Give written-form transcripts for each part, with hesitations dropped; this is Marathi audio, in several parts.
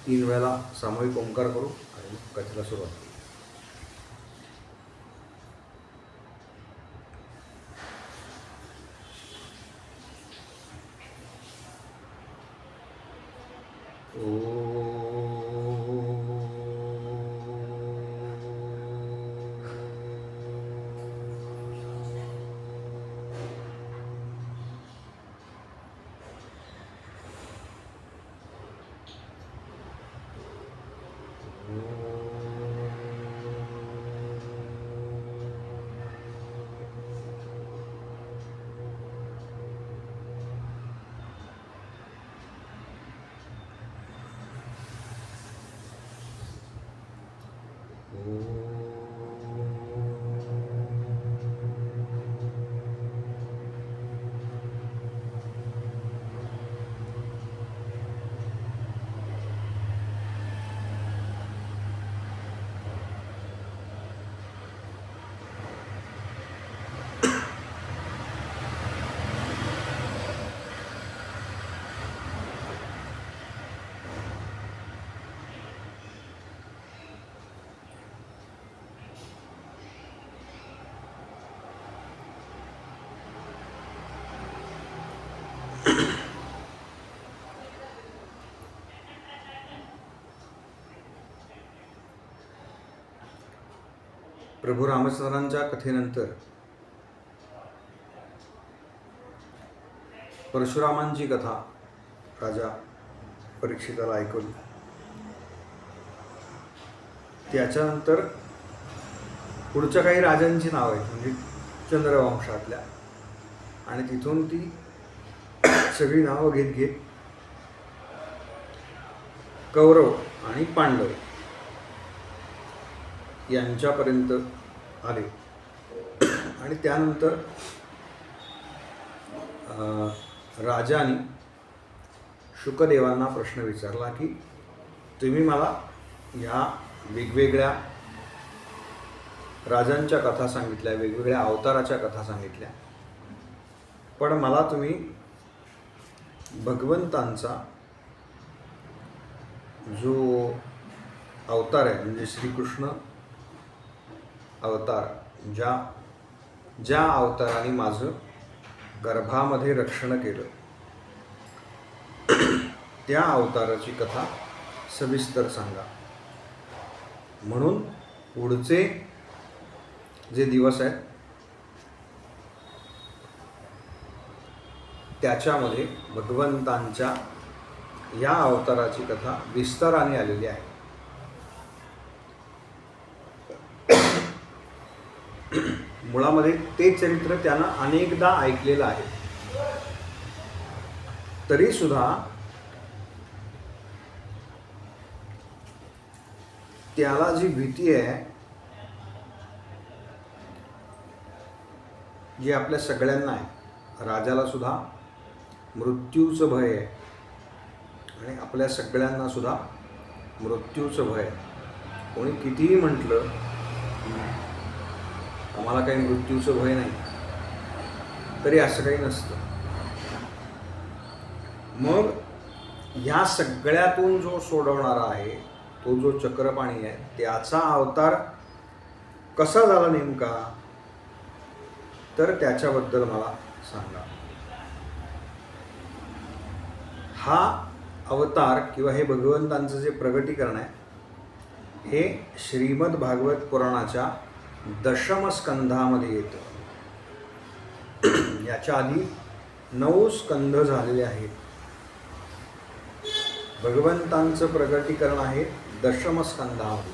3 वेळेला सामूहिक ओंकार करू आणि कथेला सुरुवात करू. प्रभू रामचंद्रांच्या कथेनंतर परशुरामांची कथा राजा परीक्षिताला ऐकवली. त्याच्यानंतर पुढच्या काही राजांची नावं आहेत, म्हणजे चंद्रवंशातल्या, आणि तिथून ती सगळी नावं घेत घेत कौरव आणि पांडव यांच्यापर्यंत आले. आणि त्यानंतर राजाने शुकदेवांना प्रश्न विचारला की तुम्ही मला ह्या वेगवेगळ्या राजांच्या कथा सांगितल्या, वेगवेगळ्या अवताराच्या कथा सांगितल्या, पण मला तुम्ही भगवंतांचा जो अवतार आहे, म्हणजे श्रीकृष्ण अवतार, ज्या अवताराने माझं गर्भामध्ये रक्षण केलं, त्या अवताराची कथा सविस्तर सांगा. म्हणून पुढचे जे दिवस आहेत त्याच्यामध्ये भगवंतांच्या या अवताराची कथा विस्ताराने आलेली आहे. मुळामध्ये ते चरित्र त्यानं अनेकदा ऐकलेलं आहे, तरी सुद्धा त्याला जी भीती आहे, जी आपल्या सगळ्यांना आहे, राजाला सुद्धा मृत्यूचं भय आहे आणि आपल्या सगळ्यांना सुद्धा मृत्यूचं भय आहे. कोणी कितीही म्हटलं आम्हाला काही मृत्यूचं भय नाही, तरी असं काही नसतं. मग ह्या सगळ्यातून जो सोडवणारा आहे, तो जो चक्रपाणी आहे, त्याचा अवतार कसा झाला नेमका, तर त्याच्याबद्दल मला सांगा. हा अवतार किंवा हे भगवंतांचं जे प्रगटीकरण आहे, हे श्रीमद भागवत पुराणाच्या 10व स्कंधामध्ये येतं. याच्या आधी 9 स्कंध झालेले आहेत. भगवंतांचं प्रगटीकरण आहे 10व स्कंधामध्ये.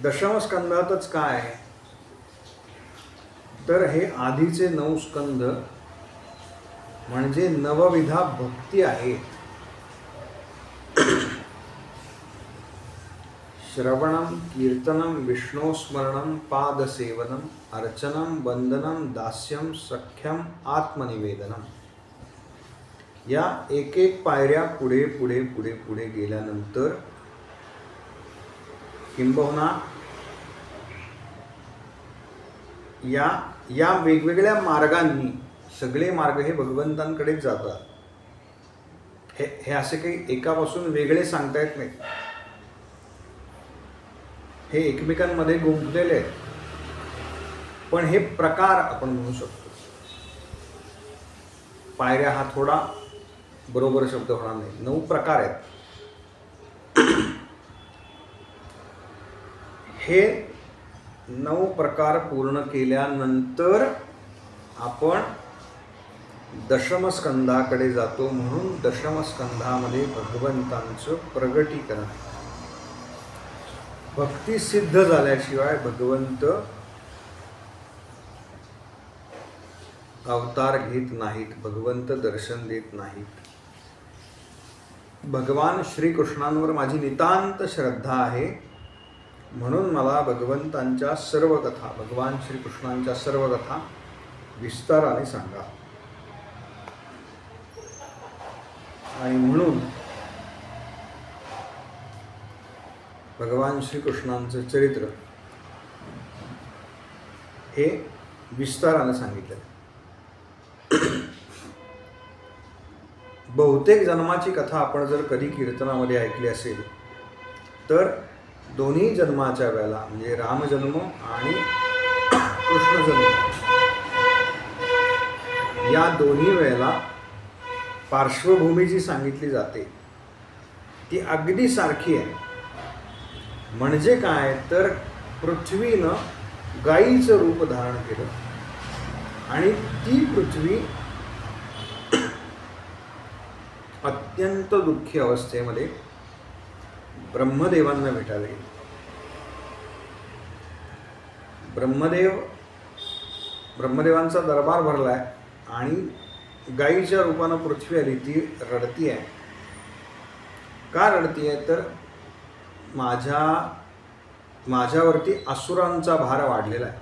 10व स्कंधातच काय आहे, तर हे आधीचे 9 स्कंध म्हणजे नवविधा भक्ती आहे. श्रवणम, कीर्तनम, विष्णुस्मरणम, पादसेवनम, अर्चनम, वंदनम, दास्यम, सख्यम, आत्मनिवेदनम. या एक एक पायऱ्या पुढे पुढे पुढे पुढे गेल्यानंतर किंबहुना या वेगवेगळ्या मार्गांनी, सगळे मार्ग हे भगवंतांकडेच जातात. हे असे काही एकापासून वेगळे सांगता येत नाही. हे एकमेकांमध्ये गुंफलेले आहेत. पण हे प्रकार आपण म्हणू शकतो. पायऱ्या हा थोडा बरोबर शब्द होणार नाही. 9 प्रकार आहेत. हे 9 प्रकार पूर्ण केल्यानंतर आपण दशमस्कंधाकडे जातो. म्हणून दशमस्कंधामध्ये भगवंतांचं प्रगटीकरण. भक्ती सिद्ध झाल्याशिवाय भगवंत अवतार घेत नाहीत, भगवंत दर्शन देत नाहीत. भगवान श्रीकृष्णांवर माझी नितांत श्रद्धा आहे, म्हणून मला भगवंतांच्या सर्व कथा, भगवान श्रीकृष्णांच्या सर्व कथा विस्ताराने सांगा. आणि म्हणून भगवान श्रीकृष्णांचं चरित्र हे विस्ताराने सांगितलं. बहुतेक जन्माची कथा आपण जर कधी कीर्तनामध्ये ऐकली असेल तर दोन्ही जन्माच्या वेळेला म्हणजे रामजन्म आणि कृष्णजन्म या दोन्ही वेळेला पार्श्वभूमी जी सांगितली जाते ती अगदी सारखी आहे. म्हणजे काय तर पृथ्वीनं गायीचं रूप धारण केलं आणि ती पृथ्वी अत्यंत दुःखी अवस्थेमध्ये ब्रह्मदेवांना भेटायला गेली. ब्रह्मदेवांचा दरबार भरलाय आणि गायीच्या रूपानं पृथ्वी आली. ती रडती आहे. का रडती आहे तर माझ्यावरती असुरांचा भार वाढलेला आहे.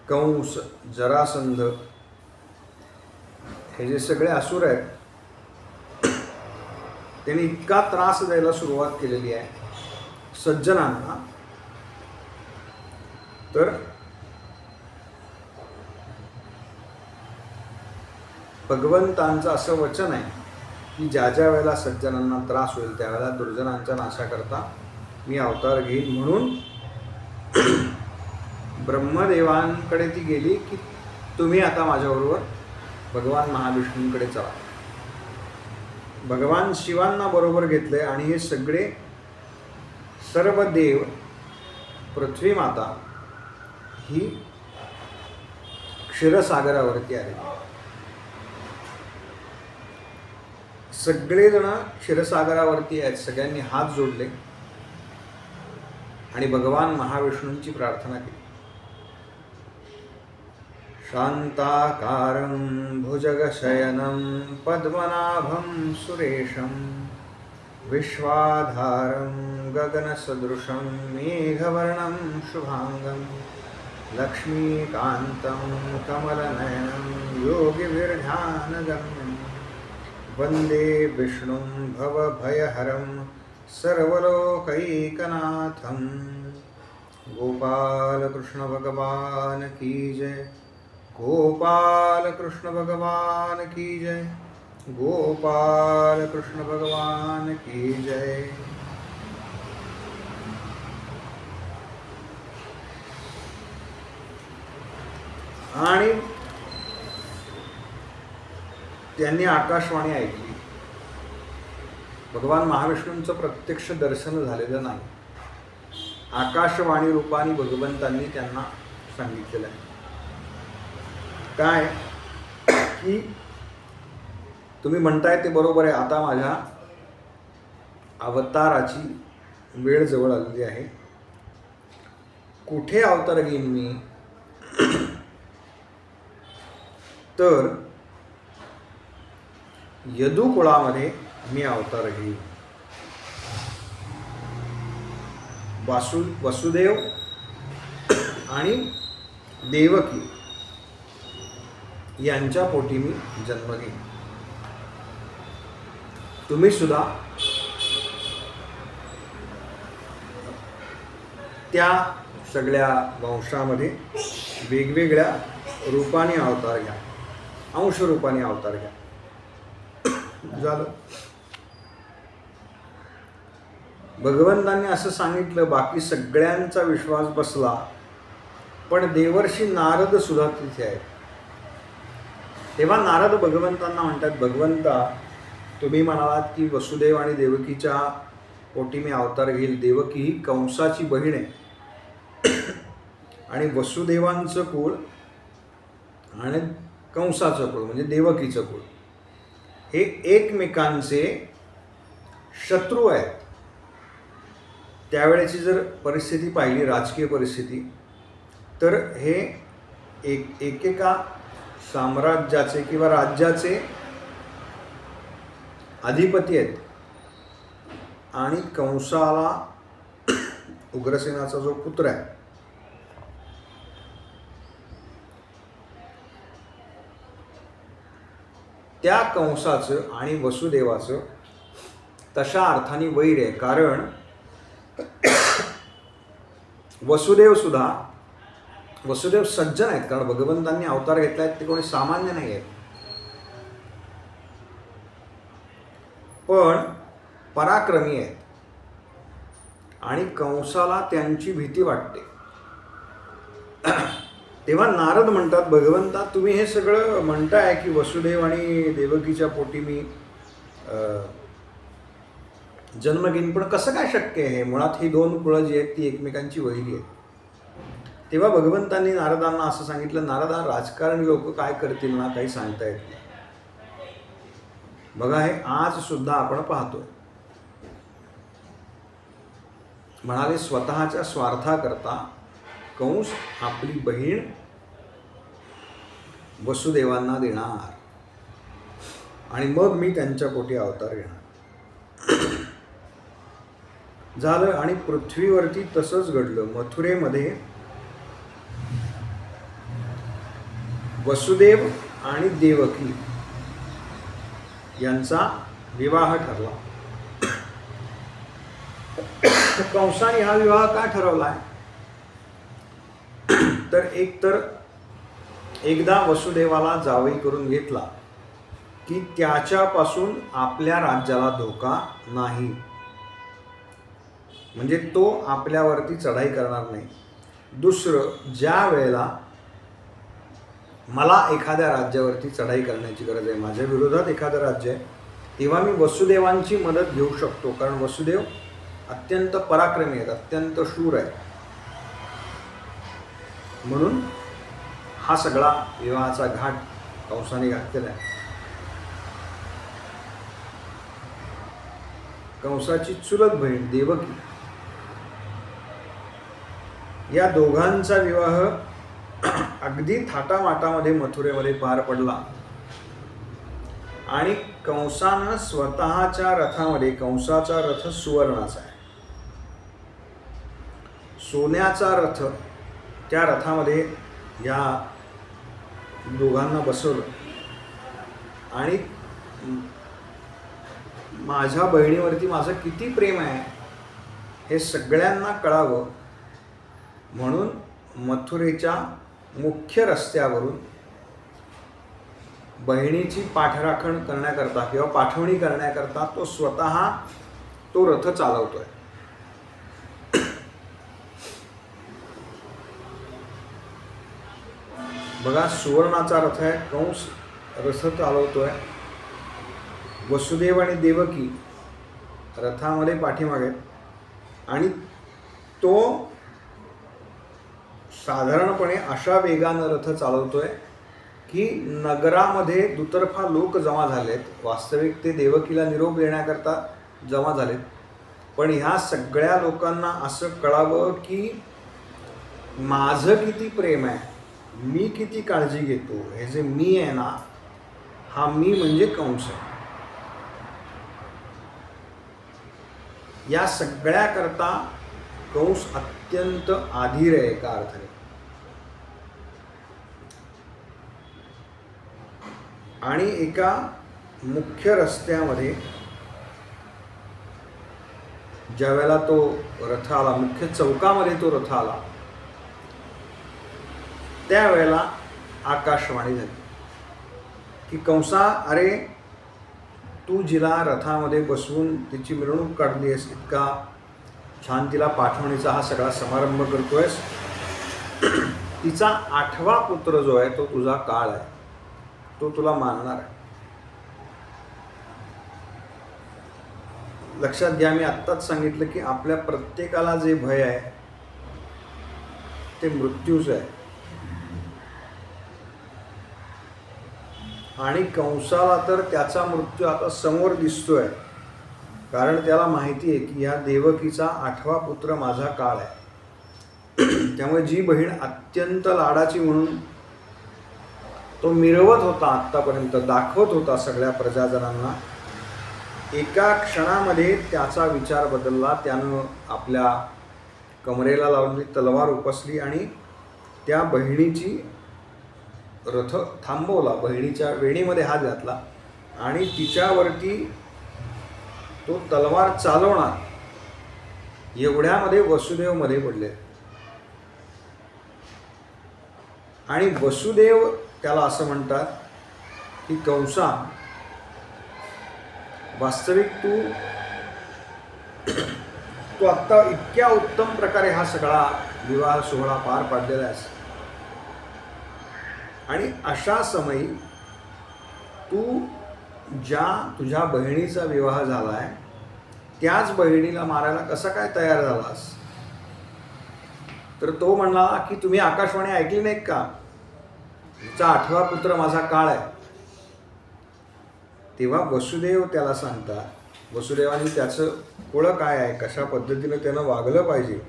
कंस, जरासंध हे जे सगळे असुर आहेत त्यांनी इतका त्रास द्यायला सुरुवात केलेली आहे सज्जनांना, तर भगवंतांचं असं वचन आहे की ज्या ज्या वेळेला सज्जनांना त्रास होईल त्यावेळेला दुर्जनांच्या नाशाकरता मी अवतार घेईन. म्हणून ब्रह्मदेवांकडे ती गेली की तुम्ही आता माझ्याबरोबर भगवान महाविष्णूंकडे चला. भगवान शिवांना बरोबर घेतले आणि हे सगळे सर्व देव, पृथ्वी माता ही क्षीरसागरावरती आले. सगळेजण क्षीरसागरावरती आहेत. सगळ्यांनी हात जोडले आणि भगवान महाविष्णूंची प्रार्थना केली. शांताकारं भुजगशयनं पद्मनाभं सुरेशं विश्वाधारं गगनसदृशं मेघवर्णं शुभांगं लक्ष्मीकान्तं कमलनयनं योगिभिर्ध्यानगम्यं वन्दे विष्णुं भवभयहरं सर्वलोकैकनाथं. गोपाल कृष्ण भगवान की जय. गोपाल कृष्ण भगवान की जय. गोपाल कृष्ण भगवान की जय. आणि त्यांनी आकाशवाणी ऐकली. भगवान महाविष्णूंचं प्रत्यक्ष दर्शन झालेलं नाही. आकाशवाणी रूपाने भगवंतांनी त्यांना सांगितलेलं आहे काय की तुम्ही म्हणताय ते बरोबर आहे. आता माझ्या अवताराची वेळ जवळ आलेली आहे. कुठे अवतार घेईन मी तर यदुकुळामध्ये मी अवतार घेईन. वसुदेव आणि देवकी यांच्या पोटी मी जन्म घेईन. तुम्ही सुद्धा त्या सगळ्या वंशामध्ये वेगवेगळ्या रूपाने अवतार घ्या. अंश रूपाने अवतार घ्या. झालं. भगवंतांनी असं सांगितलं, बाकी सगळ्यांचा विश्वास बसला, पण देवर्षी नारद सुद्धा तिथे आहेत. तेव्हा नारद भगवंतांना म्हणतात, भगवंता तुम्ही म्हणालात की वसुदेव आणि देवकीच्या पोटी मी अवतार घेईल. देवकी ही कंसाची बहीण आहे आणि वसुदेवांचं कुळ आणि कंसाचं कुळ म्हणजे देवकीचं कुळ हे एकमेकांचे शत्रू आहेत. त्यावेळेची जर परिस्थिती पाहिली, राजकीय परिस्थिती, तर हे एकेका साम्राज्याचे किंवा राज्याचे अधिपती आहेत आणि कंसाला उग्रसेनाचा जो पुत्र आहे त्या कंसाचं आणि वसुदेवाचं तशा अर्थाने वैर आहे. कारण वसुदेव सज्जन आहेत, कारण भगवंतांनी अवतार घेतला आहेत ते कोणी सामान्य नाही आहेत, पण पराक्रमी आहेत आणि कंसाला त्यांची भीती वाटते. तेव्हा नारद म्हणतात, भगवंता तुम्ही हे सगळं म्हणताय की वसुदेव आणि देवकीच्या पोटी मी जन्म घेईन, पण कसं काय शक्य आहे? मुळात ही दोन कुळं जी आहेत ती एकमेकांची वैरी आहेत. तेव्हा भगवंतांनी नारदांना असं सांगितलं, नारदा राजकारणी लोक काय करतील ना काही सांगता येत नाही. बघा हे आज सुद्धा आपण पाहतोय. म्हणाले स्वतःच्या स्वार्थाकरता कंस आपली बहीण वसुदेवांना देणार आणि मग मी त्यांच्या पोटी अवतार घेणार. झालं. आणि पृथ्वीवरती तसंच घडलं. मथुरेमध्ये वसुदेव आणि देवकी यांचा विवाह ठरला. कंसाने हा विवाह का ठरवला आहे? तर एकदा वसुदेवाला जावई करून घेतला की त्याच्यापासून आपल्या राज्याला धोका नाही, म्हणजे तो आपल्यावरती चढाई करणार नाही. दुसरं, ज्या वेळेला मला एखाद्या राज्यावरती चढाई करण्याची गरज आहे, माझ्या विरोधात एखादं राज्य आहे, तेव्हा मी वसुदेवांची मदत घेऊ शकतो, कारण वसुदेव अत्यंत पराक्रमी आहेत, अत्यंत शूर आहेत. म्हणून हा सगळा विवाहाचा घाट कंसाने घातलेला आहे. कंसाची चुलत बहीण देवकी या दोघांचा विवाह अगदी थाटामाटामध्ये मथुरेमध्ये पार पडला आणि कंसानं स्वतःच्या रथामध्ये, कंसाचा रथ सुवर्णाचा आहे, सोन्याचा रथ, त्या रथामध्ये या दोघांना बसवलं आणि माझ्या बहिणीवरती माझं किती प्रेम आहे हे सगळ्यांना कळावं म्हणून मथुरेच्या मुख्य रस्त्यावरून बहिणीची पाठराखण करण्याकरता किंवा पाठवणी करण्याकरता तो स्वतः तो रथ चालवतोय. बघा, सुवर्णाचा रथ आहे, कंस रथ चालवतोय, वसुदेव आणि देवकी रथामध्ये पाठीमागे आणि तो साधारणपणे अशा वेगानं रथ चालवतोय की नगरामध्ये दुतर्फा लोक जमा झालेत. वास्तविक ते देवकीला निरोप देण्याकरता जमा झालेत, पण ह्या सगळ्या लोकांना असं कळावं की माझं किती प्रेम आहे, मी किती काळजी घेतो. हे जे मी आहे ना, हा मी म्हणजे कंस आहे. या सगळ्याकरता कंस अत्यंत आधीर आहे एका अर्थाने. आणि एका मुख्य रस्त्यामध्ये ज्या वेळेला तो रथ आला, मुख्य चौकामध्ये तो रथ आला, त्यावेळेला आकाशवाणी झाली. की कंसा, अरे तू जिला रथामध्ये बसवून तिची मिरवणूक काढली आहेस, इतका छान तिला पाठवणीचा हा सगळा समारंभ करतोयस, तिचा 8वा पुत्र जो आहे तो तुझा काळ आहे, तो तुला मानणार आहे. लक्षात घ्या, मी आत्ताच सांगितलं की आपल्या प्रत्येकाला जे भय आहे ते मृत्यूचं आहे. आणि कंसाला तर त्याचा मृत्यू आता समोर दिसतोय, कारण त्याला माहिती आहे की ह्या देवकीचा 8वा पुत्र माझा काळ आहे. त्यामुळे जी बहीण अत्यंत लाडाची म्हणून तो मिरवत होता, आत्तापर्यंत दाखवत होता सगळ्या प्रजाजनांना, एका क्षणामध्ये त्याचा विचार बदलला. त्यानं आपल्या कमरेला लावलेली तलवार उपसली आणि त्या बहिणीची रथ थांबवला, बहिणीच्या वेणीमध्ये हात घातला आणि तिच्यावरती तो तलवार चालवणार एवढ्यामध्ये वसुदेव मध्ये पडले. आणि वसुदेव त्याला असं म्हणतात की कंसा, वास्तविक तू आत्ता इतक्या उत्तम प्रकारे हा सगळा विवाह सोहळा पार पाडलेला आहेस आणि अशा समयी तू ज्या तुझ्या बहिणीचा विवाह झाला आहे त्याच बहिणीला मारायला कसा काय तयार झालास? तर तो म्हणला की तुम्ही आकाशवाणी ऐकली नाहीत का, तिचा 8वा पुत्र माझा काळ आहे. तेव्हा वसुदेव त्याला सांगतात, वसुदेवाने त्याचं कुळ काय आहे, कशा पद्धतीनं त्यानं वागलं पाहिजे,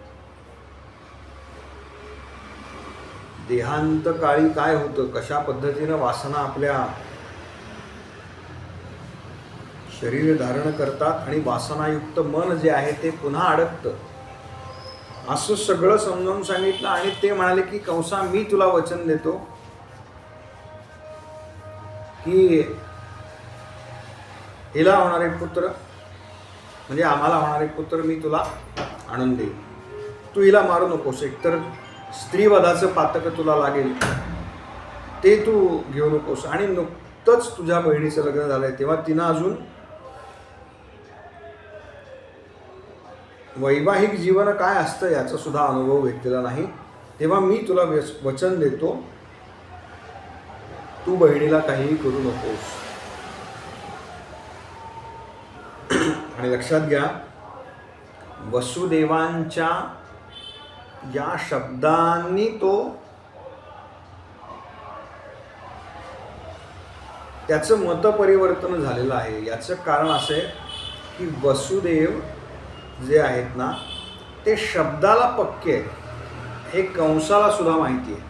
देहांत काळी काय होतं, कशा पद्धतीनं वासना आपल्या शरीर धारण करतात आणि वासनायुक्त मन जे आहे ते पुन्हा अडकतं, असं सगळं समजावून सांगितलं. आणि ते म्हणाले की कंसा, मी तुला वचन देतो की हिला होणारे पुत्र म्हणजे आम्हाला होणारे पुत्र मी तुला आणून देईन, तू हिला मारू नकोस, एकतर स्त्रीवधाचं पातक तुला लागेल ते तू घेऊ नकोस. आणि नुकतंच तुझ्या बहिणीचं लग्न झालंय, तेव्हा तिनं अजून वैवाहिक जीवन काय असतं याचा सुद्धा अनुभव घेतलेला नाही, तेव्हा मी तुला वचन देतो, तू बहिणीला काहीही करू नकोस. आणि लक्षात घ्या, वसुदेवांच्या या शब्दांनी तो त्याचं मतपरिवर्तन झालेलं आहे. याचं कारण असं आहे की वसुदेव जे आहेत ना ते शब्दाला पक्के आहेत, हे कंसाला सुद्धा माहिती आहे.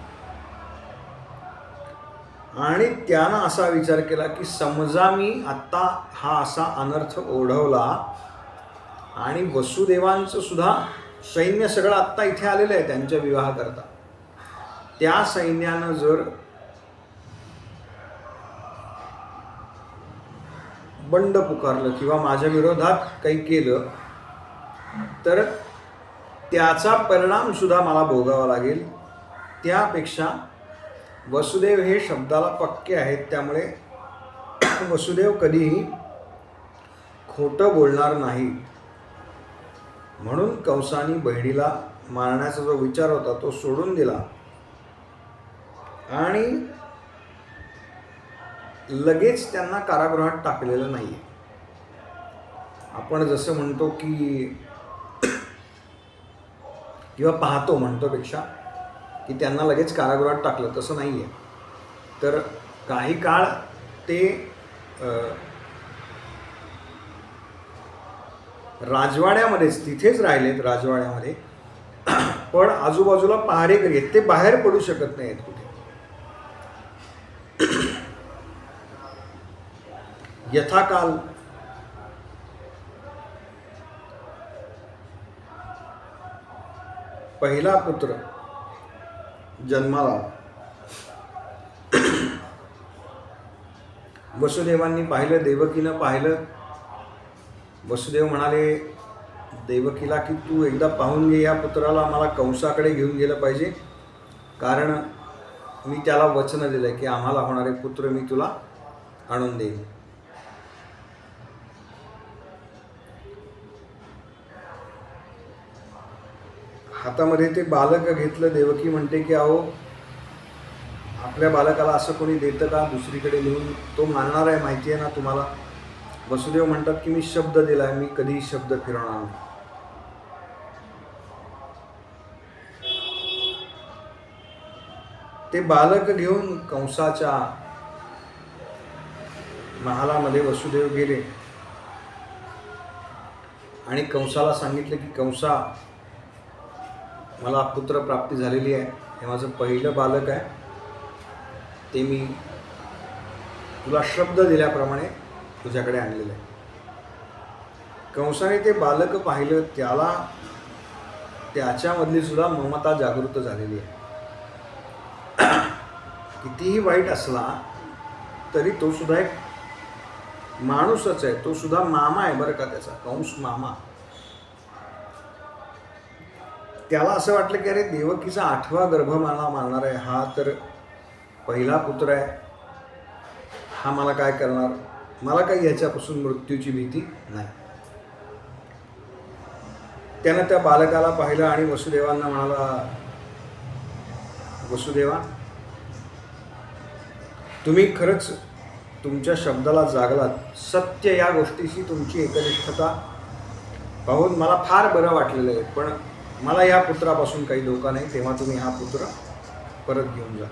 आणि त्यानं असा विचार केला की समजा मी आत्ता हा असा अनर्थ ओढवला आणि वसुदेवांचं सुद्धा सैन्य सगळं आत्ता इथे आलेलं आहे त्यांच्या विवाहाकरता, त्या सैन्यानं जर बंड पुकारलं किंवा माझ्या विरोधात काही केलं तर त्याचा परिणाम सुद्धा मला भोगावा लागेल. त्यापेक्षा वसुदेव हे शब्दाला पक्के आहेत, त्यामुळे वसुदेव कधीही खोटं बोलणार नाही. म्हणून कंसाने बहिणीला मारण्याचा जो विचार होता तो सोडून दिला आणि लगेच त्यांना कारागृहात टाकलेलं नाही. आपण जसं म्हणतो की किंवा पाहतो म्हणतो पेक्षा की त्यांना लगेच कारागृहात टाकलं, तसं नाही आहे. तर काही काळ ते राजवाड्यामध्येच तिथेच राहिलेत, राजवाड्यामध्ये, पण आजूबाजूला पहारेकरी आहेत, ते बाहेर पडू शकत नाहीत कुठे. यथाकाल पहिला पुत्र जन्माला वसुदेवांनी पाहिलं, देवकीनं पाहिलं. वसुदेव म्हणाले देवकीला की तू एकदा पाहून घे या पुत्राला, मला कंसाकडे घेऊन गेलं पाहिजे, कारण मी त्याला वचन दिलं की आम्हाला होणारे पुत्र मी तुला आणून देईल. हातामध्ये ते बालक घेतलं. देवकी म्हणते की अहो, आपल्या बालकाला असं कोणी देतं का दुसरीकडे नेऊन? तो मानणार आहे, माहिती आहे ना तुम्हाला. वसुदेव म्हणतात की मी शब्द दिलाय, मी कधीही शब्द फिरवणार नाही. ते बालक घेऊन कंसाच्या महालामध्ये वसुदेव गेले आणि कंसाला सांगितले की कंसा, मला पुत्र प्राप्ती झालेली आहे. हे माझं पहिलं बालक आहे. ते मी तुला शब्द दिल्याप्रमाणे तुझ्याकडे आणलेलं आहे. कंसाने ते बालक पाहिलं. त्याला त्याच्यामधली सुद्धा ममता जागृत झालेली आहे. कितीही वाईट असला तरी तो सुद्धा एक माणूसच आहे. तो सुद्धा मामा आहे बरं का, त्याचा कंस मामा. त्याला असं वाटलं की अरे, देवकीचा 8वा गर्भ मला मारणार आहे. हा तर पहिला पुत्र आहे, हा मला काय करणार? मला काही याच्यापासून मृत्यूची भीती नाही. त्यानं त्या बालकाला पाहिलं आणि वसुदेवांना म्हणाला, वसुदेवा, तुम्ही खरंच तुमच्या शब्दाला जागलात. सत्य या गोष्टीशी तुमची एकनिष्ठता पाहून मला फार बरं वाटलेलं आहे. पण मला या पुत्रापासून काही धोका नाही. तेव्हा तुम्ही हा पुत्र परत घेऊन जा.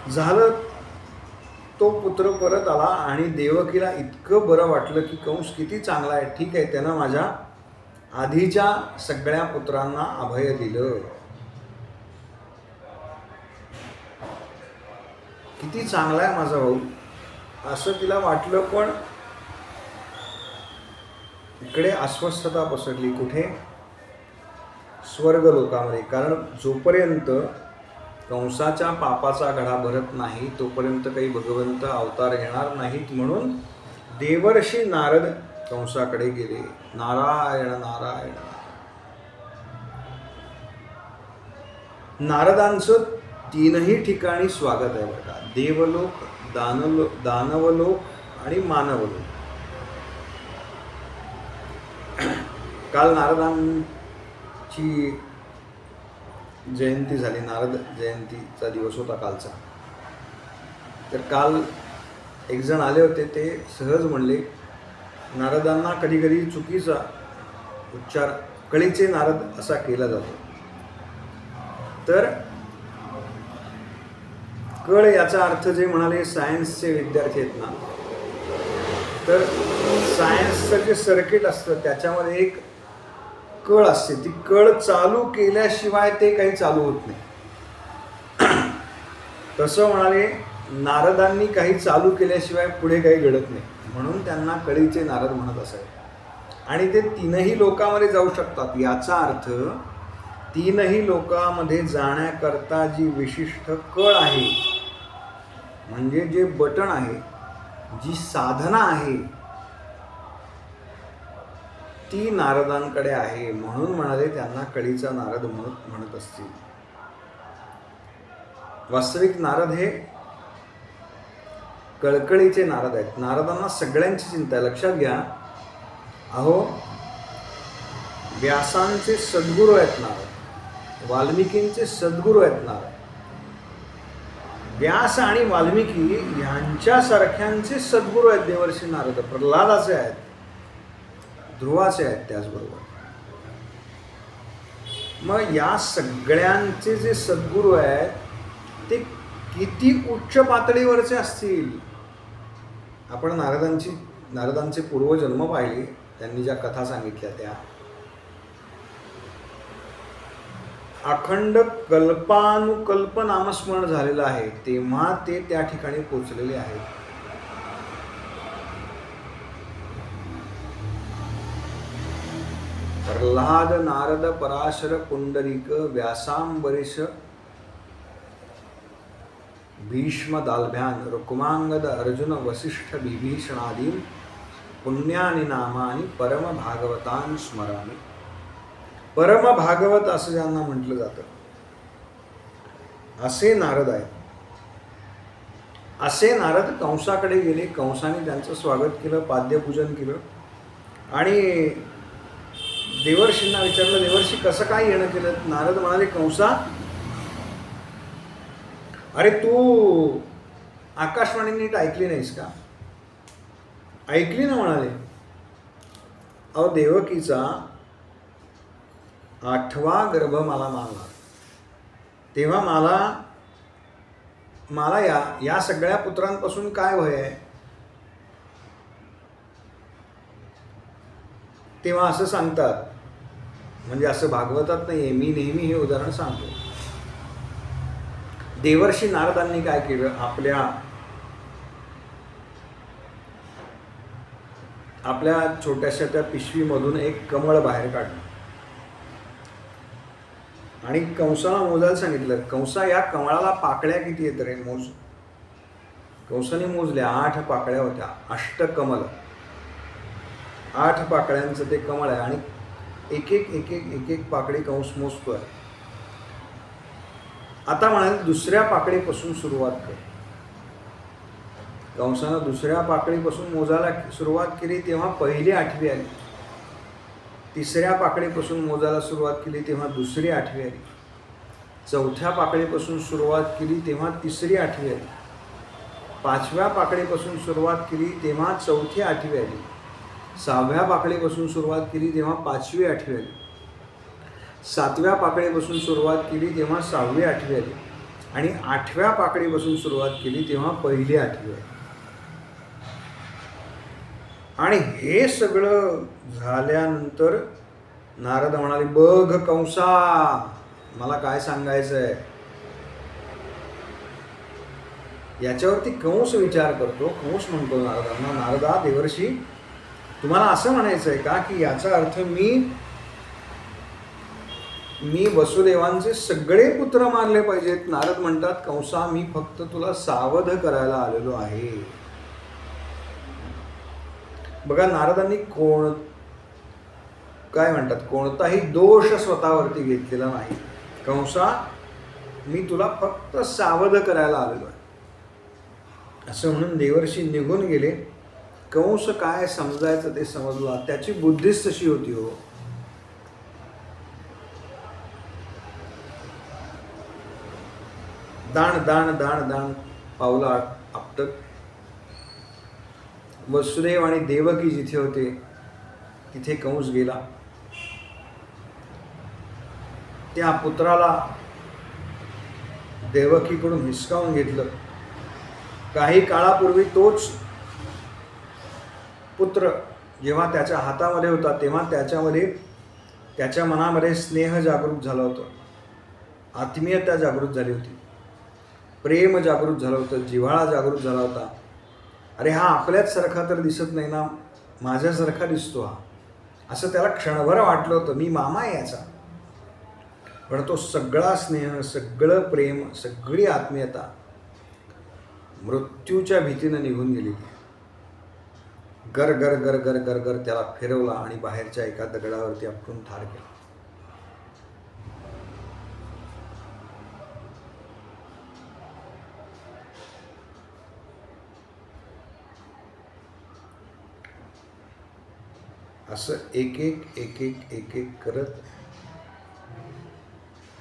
झालं, तो पुत्र परत आला आणि देवकीला इतकं बरं वाटलं की कंस किती चांगला आहे. ठीक आहे, त्यानं माझ्या आधीच्या सगळ्या पुत्रांना अभय दिलं. किती चांगला आहे माझा भाऊ, असं तिला वाटलं. पण इकडे अस्वस्थता पसरली. कुठे? स्वर्ग लोकामध्ये. कारण जोपर्यंत कंसाच्या पापाचा घडा भरत नाही तोपर्यंत काही भगवंत अवतार घेणार नाहीत. म्हणून देवर्षी नारद कंसाकडे गेले. नारायण नारायण. नारदांचं 3ही ठिकाणी स्वागत आहे बघा. देवलोक, दानवलोक आणि मानवलोक. काल नारदांची जयंती झाली. नारद जयंतीचा दिवस होता कालचा. तर काल एक जण आले होते. ते सहज म्हणले, नारदांना कधी कधी चुकीचा उच्चार कळीचे नारद असा केला जातो. तर कळ याचा अर्थ जे म्हणाले सायन्सचे विद्यार्थी आहेत ना, तर सायन्सचं जे सर्किट असतं त्याच्यामध्ये एक कळ असते. ती कळ चालू केल्याशिवाय ते काही चालू होत नाही. तसं म्हणाले नारदांनी काही चालू केल्याशिवाय पुढे काही घडत नाही. म्हणून त्यांना कळीचे नारद म्हणत असावे. आणि ते 3ही लोकांमध्ये जाऊ शकतात. याचा अर्थ 3ही लोकांमध्ये जाण्याकरता जी विशिष्ट कळ आहे, म्हणजे जे बटण आहे, जी साधना आहे, ती नारदांकडे आहे. म्हणून म्हणाले त्यांना कळीचा नारद म्हणत असतील. वास्तविक नारद हे कळकळीचे नारद आहेत. नारदांना सगळ्यांची चिंता आहे. लक्षात घ्या, अहो, व्यासांचे सद्गुरू आहेत नारद, वाल्मिकींचे सद्गुरू आहेत नारद. व्यास आणि वाल्मिकी यांच्यासारख्यांचे सद्गुरू आहेत देवर्षी नारद. प्रल्हादाचे आहेत, ध्रुवाचे आहेत त्याचबरोबर. मग या सगळ्यांचे जे सद्गुरू आहेत ते किती उच्च पातळीवरचे असतील. आपण नारदांचे पूर्वजन्म पाहिले, त्यांनी ज्या कथा सांगितल्या त्या अखंड कल्पानुकल्प नामस्मरण झालेलं आहे. तेव्हा ते त्या ठिकाणी पोचलेले आहेत. प्रल्हाद, नारद, पराशर, पुंडरीक, व्यासांबरीश, भीष्म, दालभ्यान, रुक्मांगद, अर्जुन, वसिष्ठ, विभीषणादीन पुण्यानी नामानी परम भागवतान स्मरामी. परम भागवत असं ज्यांना म्हटलं जातं, असे नारद आहेत. असे नारद कंसाकडे गेले. कंसाने त्यांचं स्वागत केलं, पाद्यपूजन केलं आणि देवर्षींना विचारलं, देवर्षी कसं काय येणं केलं? नारद म्हणाले, कंसा, अरे तू आकाशवाणी नीट ऐकली नाहीस का? ऐकली ना म्हणाले. अहो, देवकीचा 8वा गर्भ मला मानला, तेव्हा मला या सगळ्या पुत्रांपासून काय भय आहे? तेव्हा असं सांगतात, म्हणजे असं भागवतात नाहीये, मी नेहमी हे उदाहरण सांगतो. देवर्षी नारदांनी काय केलं? आपल्या छोट्याशा त्या पिशवीमधून एक कमळ बाहेर काढलं आणि कंसाला मोजायला सांगितलं. कंसा, या कमळाला पाकळ्या किती आहेत रे? मोज. कंसाने मोजल्या. 8 पाकळ्या होत्या. अष्टकमल, 8 पाकळ्यांचं ते कमळ आहे आणि एक एक पाकळी कंस मोजतोय. आता म्हणाल, दुसऱ्या पाकळीपासून सुरुवात कर. कंसानं दुसऱ्या पाकळीपासून मोजायला सुरुवात केली तेव्हा पहिली 8वी आली. तिसऱ्या पाकळीपासून मोजायला सुरुवात केली तेव्हा दुसरी 8वी आली. चौथ्या पाकळीपासून सुरुवात केली तेव्हा तिसरी 8वी आली. 5व्या पाकळीपासून सुरुवात केली तेव्हा चौथी 8वी आली. 6व्या पाकळीपासून सुरुवात केली तेव्हा 5वी 8वी आली. 7व्या पाकळीपासून सुरुवात केली तेव्हा 6वी 8वी आली आणि 8व्या पाकळीपासून सुरुवात केली तेव्हा पहिली 8वी आली. आणि हे सगळं झाल्यानंतर नारद म्हणाले, बघ कंसा, मला काय सांगायचं आहे. याच्यावरती कंस विचार करतो. कंस म्हणतो नारदांना, नारदा, देवर्षी, तुम्हाला असं म्हणायचं आहे का की याचा अर्थ मी वसुदेवांचे सगळे पुत्र मारले पाहिजेत? नारद म्हणतात, कंसा, मी फक्त तुला सावध करायला आलेलो आहे. बघा, नारदांनी काय म्हणतात, कोणताही दोष स्वतःवरती घेतलेला नाही. कंसा, मी तुला फक्त सावध करायला आलेलो आहे असं म्हणून देवर्षी निघून गेले. कंस काय समजायचं ते समजला. त्याची बुद्धीच तशी होती हो. दाण दाण दाण दाण पावलं आपटत वसुदेव आणि देवकी जिथे होते तिथे कंस गेला. त्या पुत्राला देवकीकडून हिसकावून घेतलं. काही काळापूर्वी तोच पुत्र जेव्हा त्याच्या हातामध्ये होता तेव्हा त्याच्या मनामध्ये स्नेह जागृत झाला होता, आत्मीयता जागृत झाली होती, प्रेम जागृत झालं होतं, जिव्हाळा जागृत झाला होता. अरे, हा आपल्याच सारखा तर दिसत नाही ना, माझ्यासारखा दिसतो हा, असं त्याला क्षणभर वाटलं होतं. मी मामा आहे याचा. पण तो सगळा स्नेह, सगळं प्रेम, सगळी आत्मीयता मृत्यूच्या भीतीनं निघून गेली. गर गर गर गर गर गर त्याला फिरवला आणि बाहेरच्या एका दगडावरती आपटून ठार केला. असं एक एक करत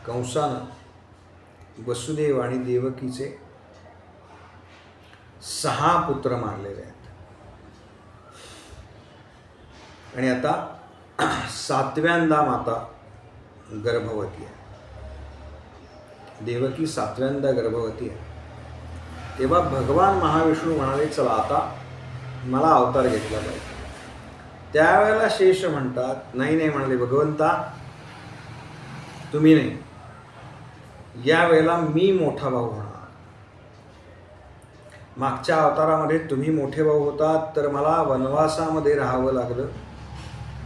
कंसानं वसुदेव आणि देवकीचे 6 पुत्र मारलेले आहेत. आणि आता 7व्यांदा माता गर्भवती आहे. देवकी 7व्यांदा गर्भवती आहे. तेव्हा भगवान महाविष्णू म्हणाले, चला आता मला अवतार घेतला पाहिजे. त्यावेळेला शेष म्हणतात, नाही म्हणाले, भगवंता तुम्ही नाही, यावेळेला मी मोठा भाऊ होणार. मागच्या अवतारामध्ये तुम्ही मोठे भाऊ होतात तर मला वनवासामध्ये राहावं लागलं.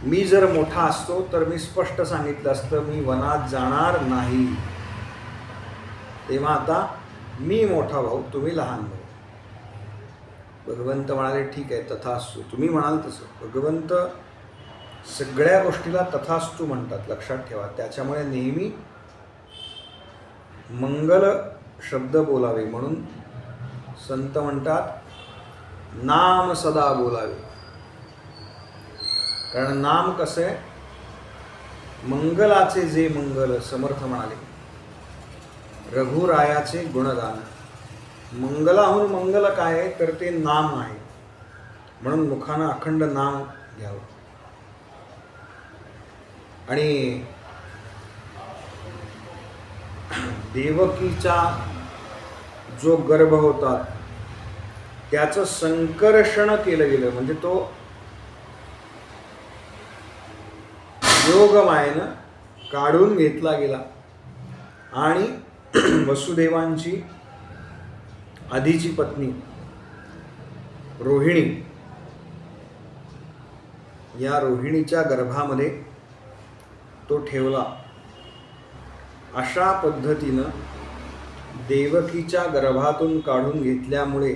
मी जर मोठा असतो तर मी स्पष्ट सांगितलं असतं मी वनात जाणार नाही. तेव्हा आता मी मोठा भाऊ, तुम्ही लहान भाऊ. भगवंत म्हणाले, ठीक आहे, तथास्तु, तुम्ही म्हणाल तसं. भगवंत सगळ्या गोष्टीला तथास्तु म्हणतात, लक्षात ठेवा. त्याच्यामुळे नेहमी मंगल शब्द बोलावे. म्हणून संत म्हणतात नाम सदा बोलावे. कारण नाम कसं आहे, मंगलाचे जे मंगल. समर्थ म्हणाले रघुरायाचे गुणगान. मंगलाहून मंगल काय आहे तर ते नाम आहे. म्हणून मुखानं अखंड नाम घ्यावं. आणि देवकीचा जो गर्भ होता त्याचं संकर्षण केलं गेलं. म्हणजे तो योगमायेनं काढून घेतला गेला. आणि वसुदेवांची आधीची पत्नी रोहिणी, या रोहिणीच्या गर्भामध्ये तो ठेवला. अशा पद्धतीनं देवकीच्या गर्भातून काढून घेतल्यामुळे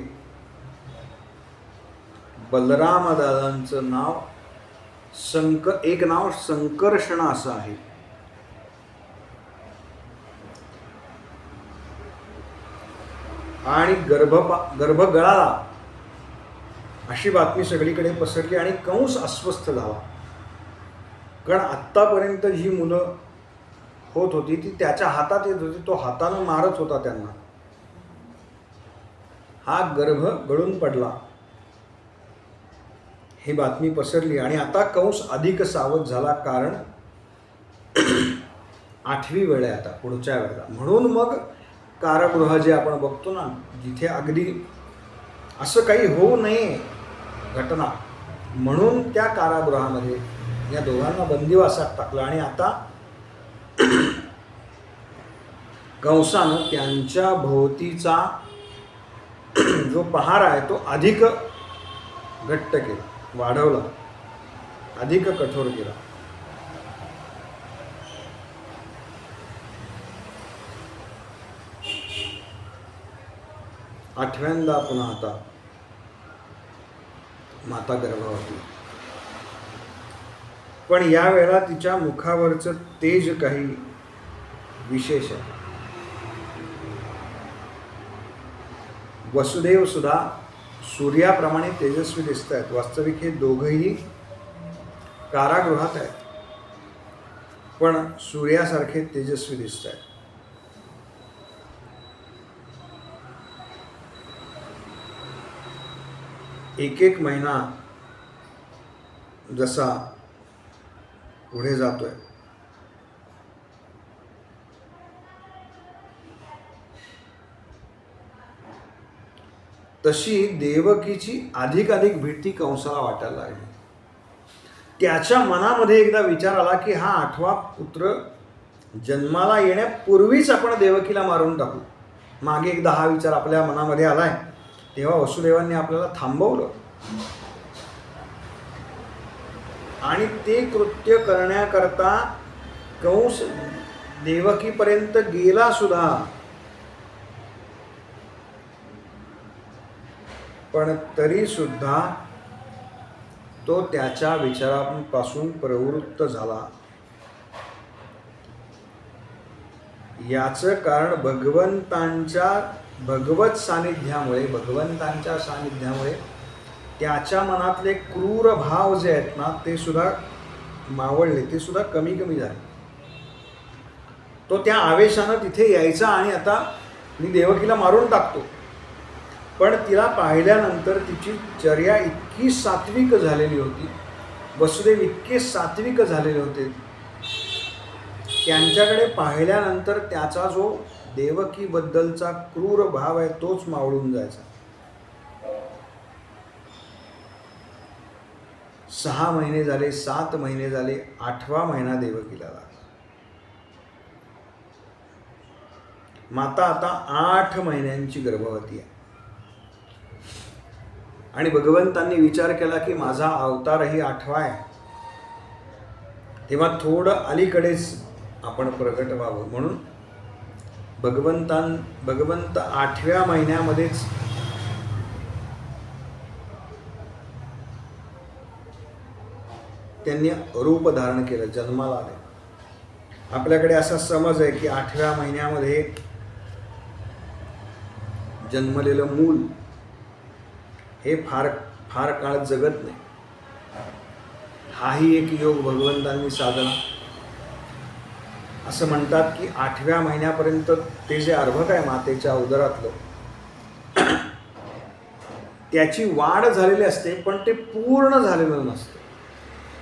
बलराम दादांचं नाव एक नाव संकर्षण असं आहे. आणि गर्भ गळाला अशी बातमी सगळीकडे पसरली आणि कंस अस्वस्थ झाला. कारण आत्तापर्यंत जी मुलं होत होती ती त्याच्या हातात येत होती. तो हातानं मारत होता त्यांना. हा गर्भ गळून पडला ही बातमी पसरली. आणि आता कंस अधिक सावध झाला. कारण 8वी वेळ आहे आता पुढच्या वेळेला. म्हणून मग कारागृह जे आपण बघतो ना, जिथे अगदी असं काही होऊ नये घटना, म्हणून त्या कारागृहामध्ये या दोघांना बंदिवासात टाकलं. आणि आता कंसानं त्यांच्या भोवतीचा जो पहार आहे तो अधिक घट्ट केला, वाढवला, अधिक कठोर केला. आठव्यांदा पुन्हा आता माता गर्भवती. पण यावेळेला तिच्या मुखावरचं तेज काही विशेष आहे. वसुदेव सुद्धा सूर्याप्रमाणे तेजस्वी दिसत आहेत. वास्तविक हे दोघंही कारागृहात आहेत, पण सूर्यासारखे तेजस्वी दिसत आहेत. एक महिना जसा पुढे जातोय तशी देवकीची अधिक भीती कंसाला वाटायला लागली. त्याच्या मनामध्ये एकदा विचार आला की हा 8वा पुत्र जन्माला येण्यापूर्वीच आपण देवकीला मारून टाकू. मागे एकदा हा विचार आपल्या मनामध्ये आलाय, तेव्हा वसुदेवांनी आपल्याला थांबवलं. आणि ते कृत्य करण्याकरता कंस देवकीपर्यंत गेला सुद्धा. पण तरी सुद्धा तो त्याच्या विचारांपासून प्रवृत्त झाला. याचं कारण भगवंतांच्या सानिध्यामुळे त्याच्या मनातले क्रूर भाव जे आहेत ना ते सुद्धा मावळले, ते सुद्धा कमी झाले. तो त्या आवेशानं तिथे यायचा आणि आता मी देवकीला मारून टाकतो. पण तिला पाहिल्यानंतर तिची चर्या इतकी सात्विक झालेली होती, वसुदेव इतके सात्विक झालेले होते, त्यांच्याकडे पाहिल्यानंतर त्याचा जो देवकीबद्दलचा क्रूर भाव आहे तोच मावळून जायचा. 6 महिने झाले, 7 महिने झाले, 8वा महिना देवकीला लागला. माता आता 8 महिन्यांची गर्भवती आहे. आणि भगवंतांनी विचार केला की माझा अवतारही 8वा आहे, तेव्हा थोडं अलीकडेच आपण प्रगट व्हावं. म्हणून भगवंत 8व्या महिन्यामध्येच त्यांनी रूप धारण केलं, जन्माला आले. आपल्याकडे असा समज आहे की 8व्या महिन्यामध्ये जन्मलेलं मूल हे फार फार काळ जगत नाही. हाही एक योग भगवंतांनी साधला. असं म्हणतात की 8व्या महिन्यापर्यंत ते जे अर्भक आहे मातेच्या उदरातलं, त्याची वाढ झालेली असते, पण ते पूर्ण झालेलं नसतं.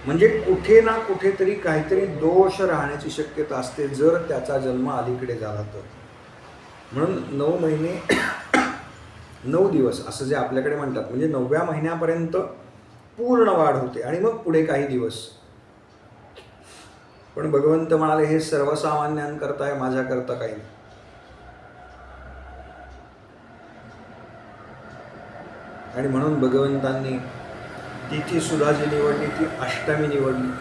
म्हणजे कुठे ना कुठेतरी काहीतरी दोष राहण्याची शक्यता असते जर त्याचा जन्म अलीकडे झाला तर. म्हणून 9 महिने 9 दिवस असं जे आपल्याकडे म्हणतात, म्हणजे 9व्या महिन्यापर्यंत पूर्ण वाढ होते आणि मग पुढे काही दिवस. पण भगवंत म्हणाले हे सर्वसामान्यांकरता आहे, माझ्याकरता काही नाही. आणि म्हणून भगवंतांनी तिथी सुद्धा जी निवडली ती अष्टमी निवडली.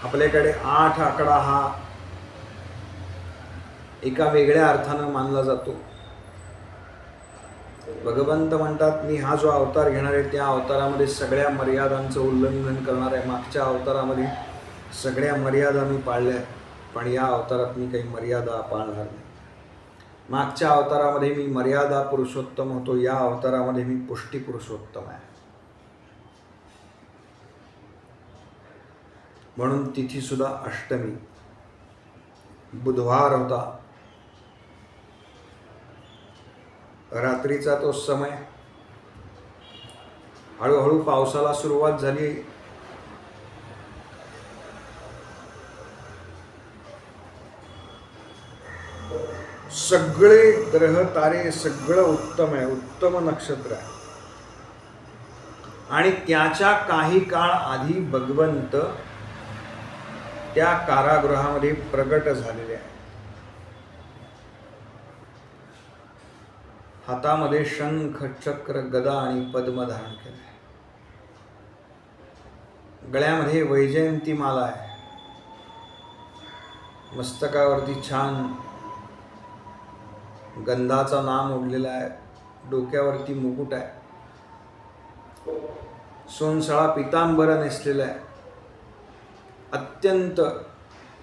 आपल्याकडे 8 आकडा हा एका वेगळ्या अर्थानं मानला जातो. भगवंत म्हणतात मी हा जो अवतार घेणार आहे त्या अवतारामध्ये सगळ्या मर्यादांचं उल्लंघन करणार आहे. मागच्या अवतारामध्ये सगळ्या मर्यादा मी पाळल्या, पण या अवतारात मी काही मर्यादा पाळणार नाही. मागच्या अवतारामध्ये मी मर्यादा पुरुषोत्तम होतो, या अवतारामध्ये मी पुष्टी पुरुषोत्तम आहे. म्हणून तिथी सुद्धा अष्टमी, बुधवार होता. रात्रीचा तो समय. हळूहळू पावसाला सुरुवात झाली. सगळे ग्रह तारे सगळं उत्तम आहे, उत्तम नक्षत्र आहे. आणि त्याच्या काही काळ आधी भगवंत त्या कारागृहामध्ये प्रगट झालेले आहे. हातामध्ये शंख, चक्र, गदा आणि पद्म धारण केले. गळ्यामध्ये वैजयंती माला आहे. मस्तकावरती छान गंधाचा नाम ओढलेला आहे. डोक्यावरती मुकुट आहे. सोनसळा पितांबर नेसलेला आहे. अत्यंत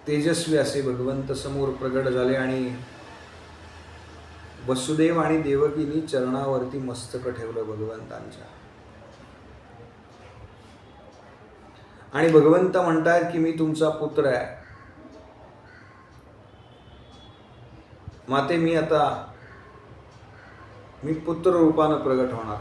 तेजस्वी असे भगवंत समोर प्रगट झाले आणि वसुदेव आणि देवकीनी चरणावरती मस्तक ठेवलं भगवंतांच्या. आणि भगवंत म्हणतात की मी तुमचा पुत्र आहे. माते मी पुत्र रूपानं प्रगट होणार.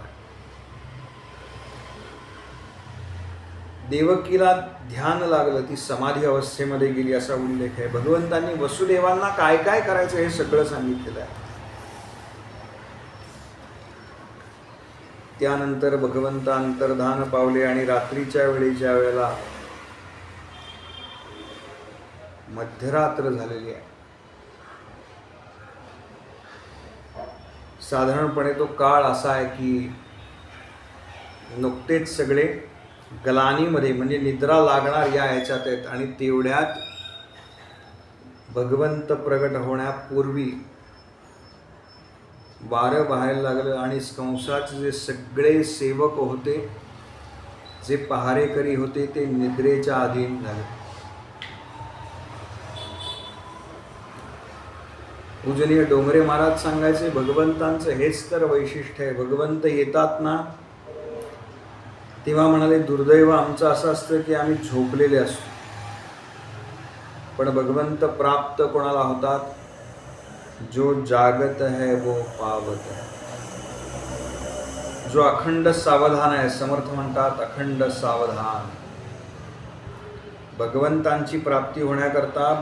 देवकीला ध्यान लागलं, ती समाधी अवस्थेमध्ये गेली असा उल्लेख आहे. भगवंतांनी वसुदेवांना काय काय करायचं हे सगळं सांगितलेलं आहे. त्यानंतर भगवंत अंतर्धान पावले आणि रात्रीच्या वेळी ज्या वेळेला मध्यरात्र झालेली आहे, साधारणपणे तो काळ असा आहे की नुकतेच सगळे गलानीमध्ये म्हणजे निद्रा लागणार या ह्याच्यात आहेत. आणि तेवढ्यात भगवंत प्रगट होण्यापूर्वी वारं व्हायला लागलं आणि कंसाचे जे सगळे सेवक होते, जे पहारेकरी होते, ते निद्रेच्या अधीन झाले. पूजनीय डोंगरे महाराज सांगायचे भगवंतांचं हेच तर वैशिष्ट्य आहे. भगवंत येतात ना तेव्हा म्हणाले दुर्दैव आमचं असं असतं की आम्ही झोपलेले असतो. पण भगवंत प्राप्त कोणाला होतात? जो जागत है वो पावत है. जो अखंड सावधान आहे. समर्थ म्हणतात अखंड सावधान. भगवंतांची प्राप्ती होण्याकरता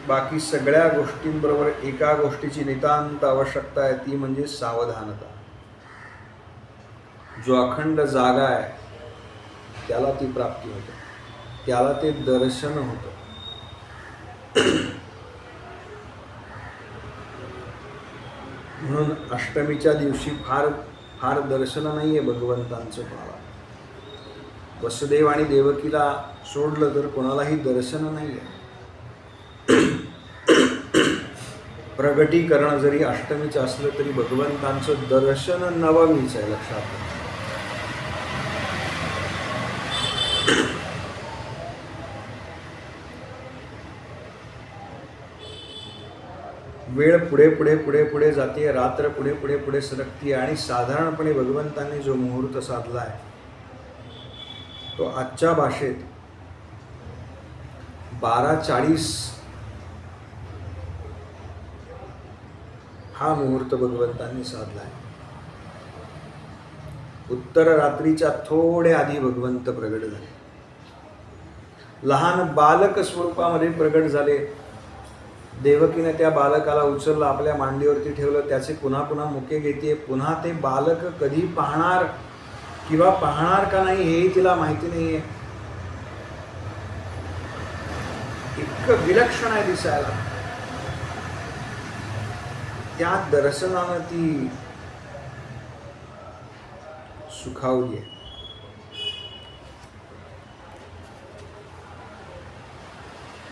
बाकी सगळ्या गोष्टींबरोबर एका गोष्टीची नितांत आवश्यकता आहे, ती म्हणजे सावधानता. जो अखंड जागा आहे त्याला ती प्राप्ती होते, त्याला ते दर्शन होतं. म्हणून अष्टमीच्या दिवशी फार फार दर्शन नाही आहे भगवंतांचं कोणाला. वसुदेव आणि देवकीला सोडलं तर कोणालाही दर्शन नाही आहे. प्रगटीकरण जरी अष्टमीचं असलं तरी भगवंतांचं दर्शन नवमीच आहे, लक्षात घ्या. वेळ पुढे पुढे पुढे पुढे जाते, रात्र पुढे पुढे पुढे सरकते आणि साधारणपणे भगवंतांनी जो मुहूर्त साधला आहे तो आजच्या भाषेत 12:40 हा मुहूर्त भगवंतांनी साधला आहे. उत्तर रात्रीच्या थोडे आधी भगवंत प्रगट झाले, लहान बालक स्वरूपामध्ये प्रगट झाले. देवकीने त्या बालकाला उचललं, आपल्या मांडीवरती ठेवलं, त्याचे पुन्हा पुन्हा मुके घेते. पुन्हा ते बालक कधी पाहणार किंवा पाहणार का नाही हेही तिला माहिती नाहीये. इतकं विलक्षण आहे दिसायला. त्या दर्शनानं ती सुखावली आहे.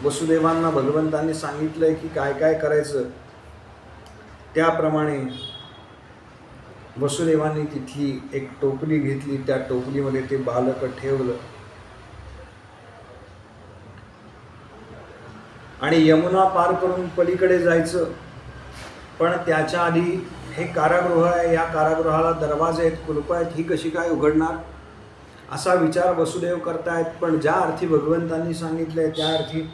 वसुदेवांना भगवंतांनी सांगितलंय की काय काय करायचं. त्याप्रमाणे वसुदेवांनी तिथली एक टोपली घेतली, त्या टोपलीमध्ये ते बालक ठेवलं आणि यमुना पार करून पलीकडे जायचं. पण त्याच्या आधी हे कारागृह आहे, या कारागृहाला दरवाजे आहेत, कुलूप आहेत, ही कशी काय उघडणार असा विचार वसुदेव करतायत. पण ज्या अर्थी भगवंतांनी सांगितलंय त्या अर्थी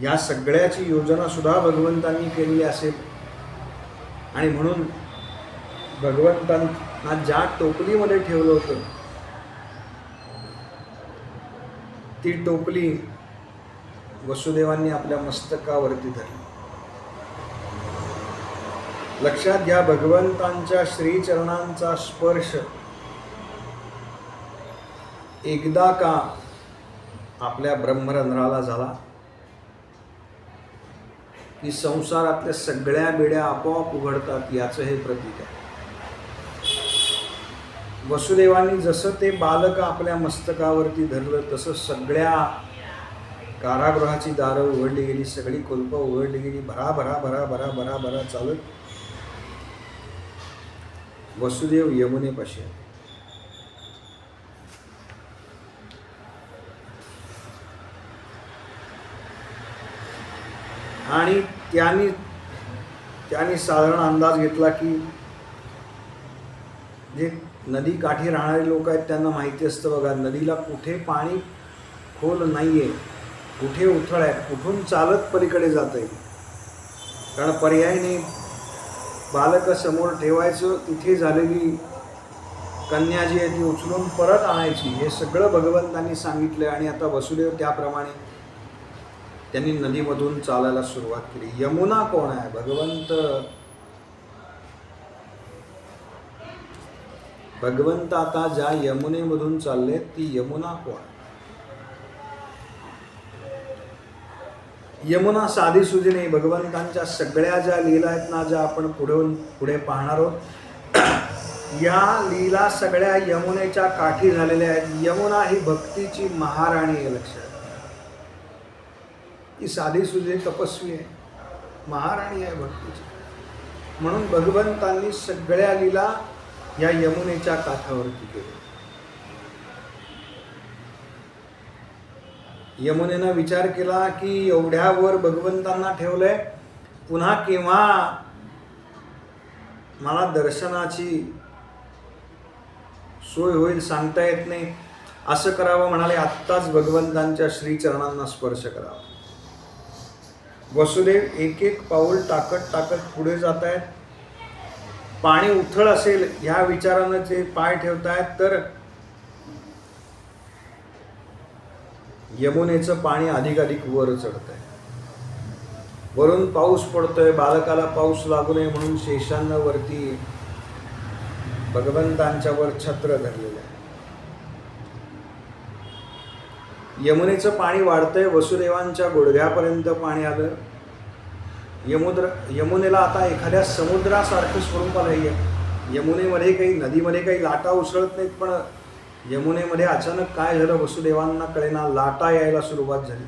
या सगळ्याची योजना सुद्धा भगवंतांनी केलेली असेल. आणि म्हणून भगवंतांना ज्या टोपलीमध्ये ठेवलं होतं ती टोपली वसुदेवांनी आपल्या मस्तकावरती धरली. लक्षात घ्या, भगवंतांच्या श्रीचरणांचा स्पर्श एकदा का आपल्या ब्रह्मरंध्राला झाला की संसारातल्या सगळ्या बेड्या आपोआप उघडतात, याचं हे प्रतीक आहे. वसुदेवांनी जसं ते बालक आपल्या मस्तकावरती धरलं तसं सगळ्या कारागृहाची दारं उघडली गेली, सगळी कुलपं उघडली गेली. भरा भरा भरा भरा भरा भरा चालत वसुदेव यमुनेपाशी आले. आणि त्यांनी साधारण अंदाज घेतला की जे नदी काठी राहणारे लोक आहेत त्यांना माहिती असतं बघा, नदीला कुठे पाणी खोल नाहीये, कुठे उथळ आहे, कुठून चालत पलीकडे जात आहे. कारण पर्यायने बालक समोर ठेवायचं, तिथे झालेली कन्या जी आहे ती उचलून परत आणायची. हे सगळं भगवंतांनी सांगितलं आणि आता वसुदेव त्याप्रमाणे त्यांनी नदीमधून चालायला सुरुवात केली. यमुना कोण आहे? भगवंत आता ज्या यमुनेमधून चालले ती यमुना कोण? यमुना साधी सुधी नाही. भगवंतांच्या सगळ्या ज्या लीला आहेत ना, ज्या आपण पुढे पाहणार आहोत, या लीला सगळ्या यमुनेच्या काठी झालेल्या आहेत. यमुना ही भक्तीची महाराणी आहे. लक्षात, ती साधी सुधी तपस्वी आहे, महाराणी आहे भक्तीची. म्हणून भगवंतांनी सगळ्या लीला या यमुनेच्या काठावरती केल्या. यमुनेनं विचार केला की एवढ्यावर भगवंतांना ठेवलंय, पुन्हा केव्हा मला दर्शनाची सोय होईल सांगता येत नाही. असं करावं म्हणाले, आत्ताच भगवंतांच्या श्रीचरणांना स्पर्श करावा. वसुदेव एक एक पाऊल टाकत टाकत पुढे जात आहेत. पाणी उथळ असेल ह्या विचारानं ते पाय ठेवतायत तर यमुनेचं पाणी अधिकाधिक वर चढत आहे. वरून पाऊस पडतोय, बालकाला पाऊस लागू नये म्हणून शेषांना वरती भगवंतांच्या वर छत्र धरलेलं आहे. यमुनेचं पाणी वाढतंय, वसुदेवांच्या गुडघ्यापर्यंत पाणी आलं. यमुनेला आता एखाद्या समुद्रासारखं स्वरूप आलंय. यमुनेमध्ये काही, नदीमध्ये काही लाटा उसळत नाहीत, पण यमुनेमध्ये अचानक काय झालं वसुदेवांना कळेना, लाटा यायला सुरुवात झाली.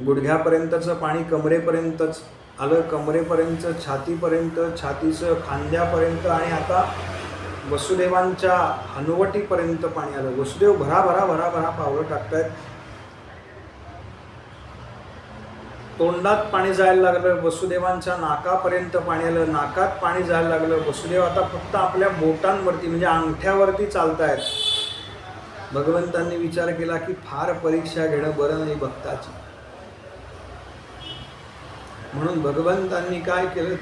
गुडघ्यापर्यंतचं पाणी कमरेपर्यंतच आलं, कमरेपर्यंत छातीपर्यंत, छातीचं खांद्यापर्यंत आणि आता वसुदेवांच्या हनुवटीपर्यंत पाणी आलं. वसुदेव भरा भरा भरा भरा पावलं टाकतायत. तोंडात पाणी जायला लागलं, वसुदेवांच्या नाकापर्यंत पाणी आलं, नाकात पाणी जायला लागलं. वसुदेव आता फक्त आपल्या बोटांवरती म्हणजे अंगठ्यावरती चालतायत. भगवंतांनी विचार केला की फार परीक्षा घेणं बरं नाही भक्ताची. म्हणून भगवंतांनी काय केलं,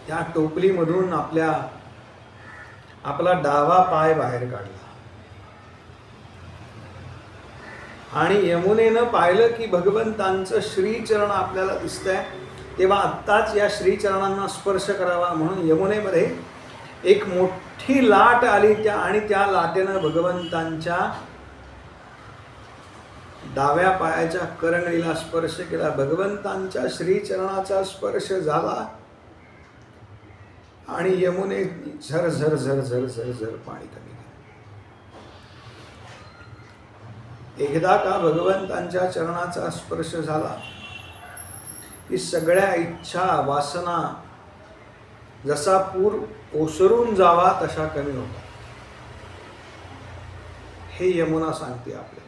त्या टोपलीमधून आपला डावा पाय बाहेर काढला आणि यमुनेनं पाहिलं की भगवंतांचं श्रीचरण आपल्याला दिसतंय. तेव्हा आत्ताच या श्रीचरणांना स्पर्श करावा म्हणून यमुनेमध्ये एक मोठी लाट आली आणि त्या लाटेनं भगवंतांच्या डाव्या पायाच्या करंगळीला स्पर्श केला. भगवंतांच्या श्रीचरणाचा स्पर्श झाला आणि यमुने झर झर झर झर झर झर पाणी कमी झालं. एकदा का भगवंतांच्या चरणाचा स्पर्श झाला की सगळ्या इच्छा वासना जसा पूर ओसरून जावा तशा कमी होता. हे यमुना सांगते आपल्याला.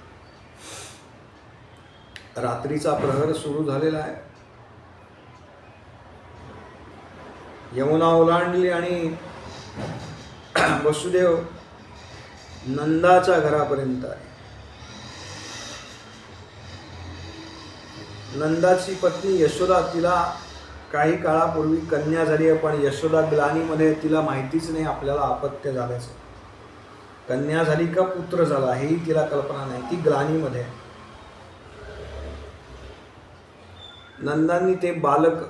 रात्रीचा प्रहर सुरू झालेला आहे. यमुना ओलांडली आणि वसुदेव नंदाच्या घरापर्यंत आहे. नंदाची पत्नी यशोदा, तिला काही काळापूर्वी कन्या झाली आहे, पण यशोदा ग्लानीमध्ये तिला माहितीच नाही आपल्याला अपत्य झाल्याचं. कन्या झाली का पुत्र झाला हेही तिला कल्पना नाही, ती ग्लानीमध्ये आहे. नंदांनी ते बालक,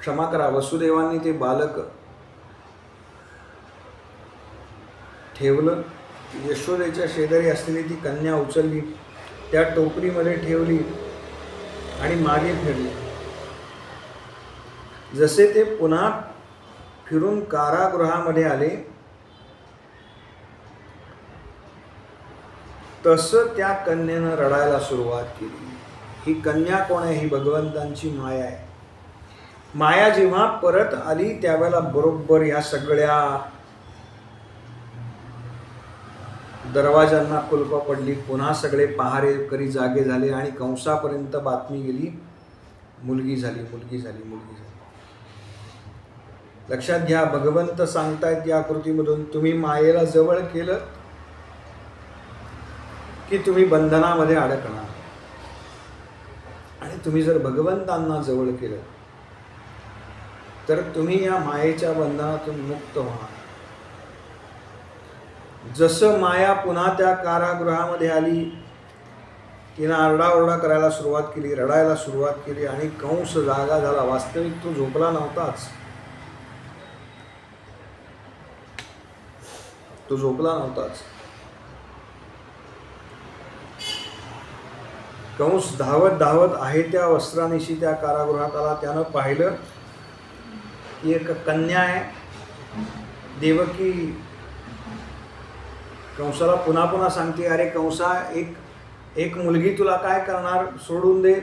क्षमा करा, वसुदेवांनी ते बालक ठेवलं. यशोदेच्या शेजारी असलेली ती कन्या उचलली, त्या टोपलीमध्ये ठेवली आणि मागे फिरली. जसे ते पुन्हा फिरून कारागृहामध्ये आले तसं त्या कन्येनं रडायला सुरुवात केली. ही कन्या कोण आहे? ही भगवंतांची माया आहे. माया जेव्हा परत आली त्यावेळेला बरोबर ह्या सगळ्या दरवाजांना कुलपं पडली, पुन्हा सगळे पहारेकरी जागे झाले आणि कंसापर्यंत बातमी गेली, मुलगी झाली, मुलगी झाली, मुलगी झाली. लक्षात घ्या, भगवंत सांगतायत या कृतीमधून, तुम्ही मायेला जवळ केलं की तुम्ही बंधनामध्ये अडकणार आणि तुम्ही जर भगवंतांना जवळ केलं तर तुम्ही या मायेच्या बंधनातून मुक्त होणार. जसं माया पुन्हा त्या कारागृहामध्ये आली, तिनं आरडाओरडा करायला सुरुवात केली, रडायला सुरुवात केली आणि कंस जागा झाला. वास्तविक तो झोपला नव्हताच, तो झोपला नव्हताच. कंस धावत धावत आहे त्या वस्त्रानिशी त्या कारागृहात आला. त्यानं पाहिलं की एक कन्या आहे. देवकी कंसाला पुन्हा पुन्हा सांगते, अरे कंसा, एक मुलगी तुला काय करणार, सोडून दे,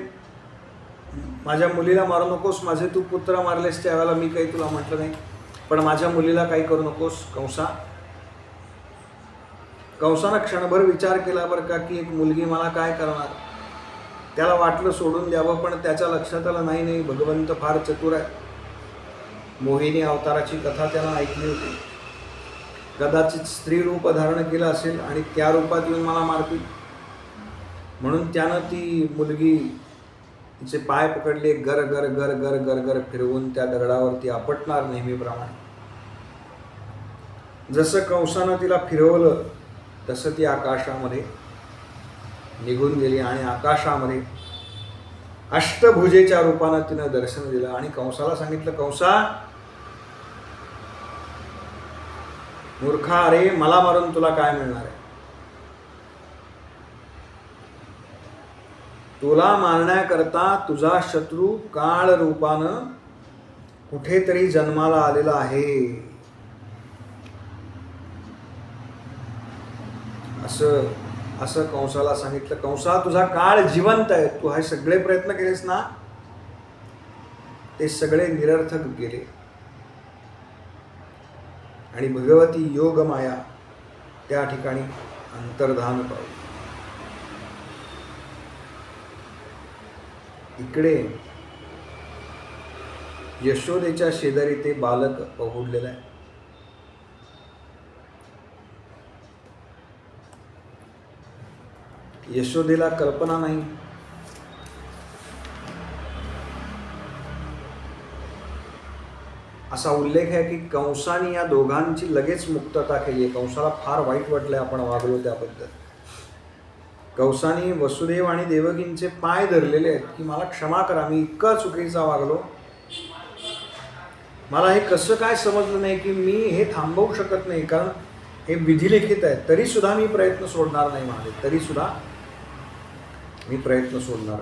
माझ्या मुलीला मारू नकोस. माझे तू पुत्र मारलेस त्यावेळेला मी काही तुला म्हटलं नाही, पण माझ्या मुलीला काही करू नकोस कंसा. कंसानं क्षणभर विचार केला बरं का, की एक मुलगी मला काय करणार. त्याला वाटलं सोडून द्यावं, पण त्याच्या लक्षात आलं नाही, भगवंत फार चतुर आहे. मोहिनी अवताराची कथा त्यानं ऐकली होती. कदाचित स्त्री रूप धारण केलं असेल आणि त्या रूपात येऊन मला मारतील, म्हणून त्यानं ती मुलगी, तिचे पाय पकडले, गर गर गर गर गर गर फिरवून त्या दगडावरती आपटणार नेहमीप्रमाणे. जसं कंसानं तिला फिरवलं तसं ती आकाशामध्ये निघून गेली आणि आकाशामध्ये अष्टभुजेच्या रूपानं तिनं दर्शन दिलं आणि कंसाला सांगितलं, कंसा मूर्खा, अरे मला मारून तुला काय मिळणार आहे. तुला मारण्याकरता तुझा शत्रू काळ रूपानं कुठेतरी जन्माला आलेला आहे. असं कंसाला सांगितलं. कंसा, तुझा काळ जिवंत आहे. तू हे सगळे प्रयत्न केलेस ना, ते सगळे निरर्थक गेले आणि भगवती योग माया त्या ठिकाणी अंतर्धान पावली. इकडे यशोदेच्या शेजारी ते बालक पहुडलेलं आहे. यशोदेला कल्पना नाही. असा उल्लेख आहे की कंसाने या दोघांची लगेच मुक्तता केली आहे. कंसाला फार वाईट वाटलंय आपण वागलो त्याबद्दल. कंसाने वसुदेव आणि देवकींचे पाय धरलेले आहेत की मला क्षमा करा, मी इतका चुकीचा वागलो. मला हे कसं काय समजलं नाही की मी हे थांबवू शकत नाही, कारण हे विधिलिखित आहे. तरी सुद्धा मी प्रयत्न सोडणार नाही. माझे तरी सुद्धा मी प्रयत्न सोडणार.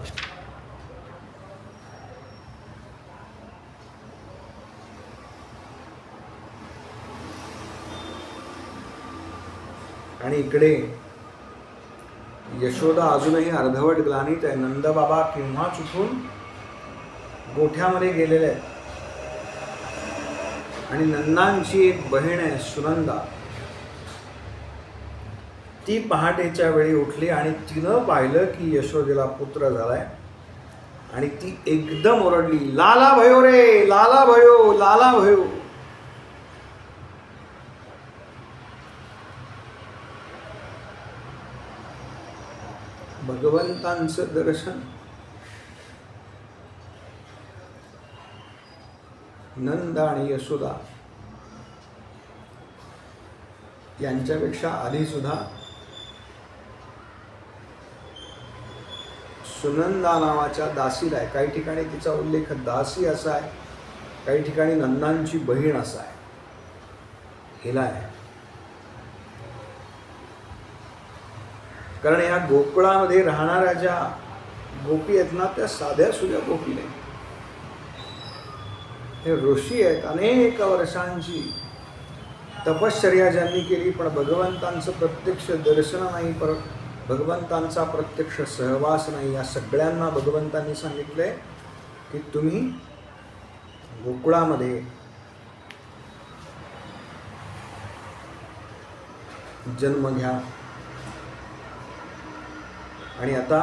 आणि इकडे यशोदा अजूनही अर्धवट ग्लानीत आहे. नंदबाबा केव्हा चुकून गोठ्यामध्ये गेलेले आहेत. आणि नंदांची एक बहीण आहे सुनंदा, ती पहाटेच्या वेळी उठली आणि तिनं पाहिलं की यशोदेला पुत्र झालाय. आणि ती एकदम ओरडली, लाला भयो रे, लाला भयो, लाला भयो. भगवंतांचं दर्शन नंद आणि यशोदा यांच्यापेक्षा आधी सुद्धा सुनंदा नावाच्या दासीला आहे. काही ठिकाणी तिचा उल्लेख दासी असा आहे, काही ठिकाणी नंदांची बहीण असा आहे. हिला आहे कारण या गोकुळामध्ये राहणाऱ्या ज्या गोपी आहेत ना, त्या साध्या सुध्या गोपी नाही. हे ऋषी आहेत. अनेक वर्षांची तपश्चर्या ज्यांनी केली, पण भगवंतांचं प्रत्यक्ष दर्शन नाही, परत भगवंतांचा प्रत्यक्ष सहवास नाही. या सगळ्यांना भगवंतांनी सांगितलंय की तुम्ही गोकुळामध्ये जन्म घ्या. आणि आता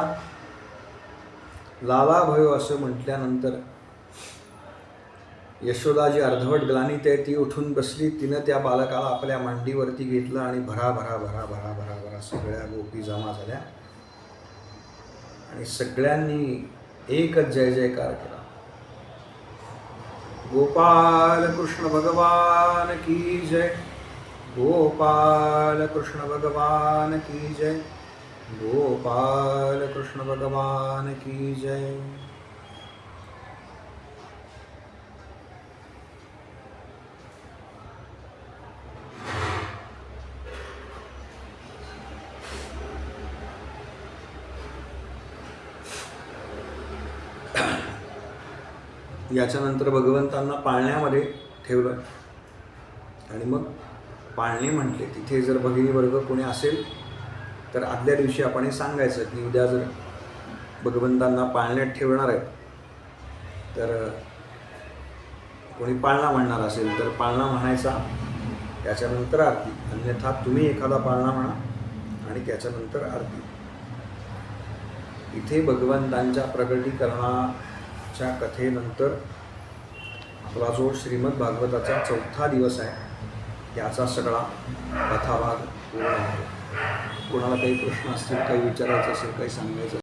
लाला भयो असं म्हटल्यानंतर यशोदा जी अर्धवट ग्लानीत आहे ती उठून बसली. तिनं त्या बालकाला आपल्या मांडीवरती घेतलं आणि भरा भरा भरा भरा भरा भरा सगळ्या गोपी जमा झाल्या आणि सगळ्यांनी एकच जय जयकार केला. गोपाल कृष्ण भगवान की जय, गोपाल कृष्ण भगवान की जय, गोपाल कृष्ण भगवान की जय. याच्यानंतर भगवंतांना पाळण्यामध्ये ठेवलं आणि मग पाळणे म्हटले. तिथे जर भगिनी वर्ग कोणी असेल तर आदल्या दिवशी आपण हे सांगायचं की उद्या जर भगवंतांना पाळण्यात ठेवणार आहे तर कोणी पाळणा म्हणणार असेल तर पाळणा म्हणायचा, त्याच्यानंतर आरती. अन्यथा तुम्ही एखादा पाळणा म्हणा आणि त्याच्यानंतर आरती. इथे भगवंतांच्या प्रकटीकरणाच्या कथेनंतर आपला जो श्रीमद भागवताचा 4था दिवस आहे त्याचा सगळा कथाभाग पूर्ण होतो. कोणाला काही प्रश्न असतील, काही विचारायचं असेल, काही सांगायचं